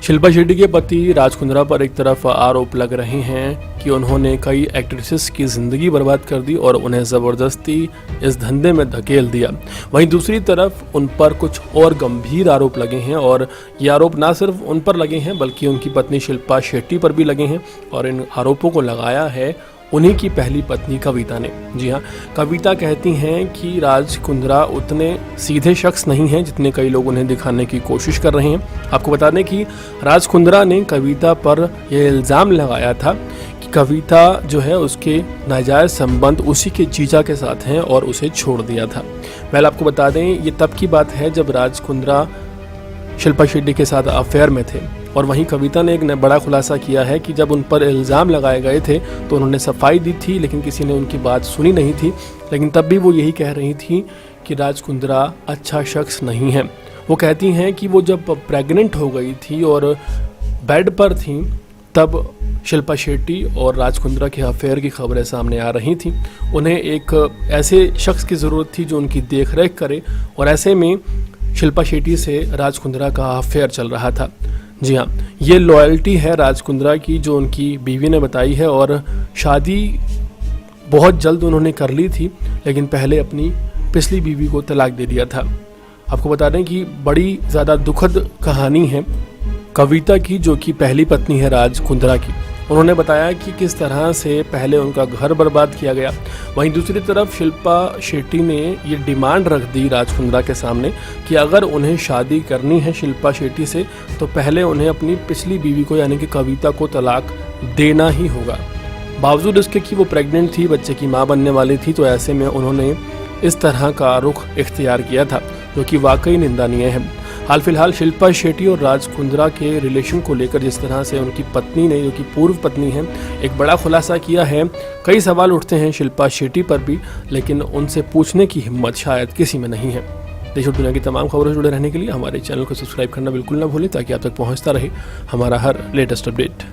शिल्पा शेट्टी के पति राज कुंद्रा पर एक तरफ आरोप लग रहे हैं कि उन्होंने कई एक्ट्रेसेस की ज़िंदगी बर्बाद कर दी और उन्हें ज़बरदस्ती इस धंधे में धकेल दिया। वहीं दूसरी तरफ उन पर कुछ और गंभीर आरोप लगे हैं और ये आरोप ना सिर्फ उन पर लगे हैं बल्कि उनकी पत्नी शिल्पा शेट्टी पर भी लगे हैं और इन आरोपों को लगाया है उन्हीं की पहली पत्नी कविता ने। जी हाँ, कविता कहती हैं कि राज कुंद्रा उतने सीधे शख्स नहीं हैं जितने कई लोग उन्हें दिखाने की कोशिश कर रहे हैं। आपको बता दें कि राज कुंद्रा ने कविता पर यह इल्ज़ाम लगाया था कि कविता जो है उसके नाजायज़ संबंध उसी के जीजा के साथ हैं और उसे छोड़ दिया था। पहले आपको बता दें ये तब की बात है जब राज कुंद्रा शिल्पा शेट्टी के साथ अफेयर में थे और वहीं कविता ने एक बड़ा खुलासा किया है कि जब उन पर इल्ज़ाम लगाए गए थे तो उन्होंने सफाई दी थी लेकिन किसी ने उनकी बात सुनी नहीं थी। लेकिन तब भी वो यही कह रही थी कि राज कुंद्रा अच्छा शख्स नहीं है। वो कहती हैं कि वो जब प्रेग्नेंट हो गई थी और बेड पर थी तब शिल्पा शेट्टी और राज कुंद्रा के अफेयर की खबरें सामने आ रही थी। उन्हें एक ऐसे शख्स की ज़रूरत थी जो उनकी देख रेख करे और ऐसे में शिल्पा शेट्टी से राज कुंद्रा का अफेयर चल रहा था। जी हाँ, ये लॉयल्टी है राज कुंद्रा की जो उनकी बीवी ने बताई है और शादी बहुत जल्द उन्होंने कर ली थी लेकिन पहले अपनी पिछली बीवी को तलाक दे दिया था। आपको बता दें कि बड़ी ज़्यादा दुखद कहानी है कविता की जो कि पहली पत्नी है राज कुंद्रा की। उन्होंने बताया कि किस तरह से पहले उनका घर बर्बाद किया गया। वहीं दूसरी तरफ शिल्पा शेट्टी ने ये डिमांड रख दी राज कुंद्रा के सामने कि अगर उन्हें शादी करनी है शिल्पा शेट्टी से तो पहले उन्हें अपनी पिछली बीवी को यानी कि कविता को तलाक देना ही होगा। बावजूद इसके कि वो प्रेग्नेंट थी, बच्चे की माँ बनने वाली थी, तो ऐसे में उन्होंने इस तरह का रुख इख्तियार किया था जो कि वाकई निंदनीय है। हाल फिलहाल शिल्पा शेट्टी और राज कुंद्रा के रिलेशन को लेकर जिस तरह से उनकी पत्नी ने, जो कि पूर्व पत्नी है, एक बड़ा खुलासा किया है, कई सवाल उठते हैं शिल्पा शेट्टी पर भी, लेकिन उनसे पूछने की हिम्मत शायद किसी में नहीं है। देश और दुनिया की तमाम खबरों से जुड़े रहने के लिए हमारे चैनल को सब्सक्राइब करना बिल्कुल ना भूलें ताकि आप तक पहुंचता रहे हमारा हर लेटेस्ट अपडेट।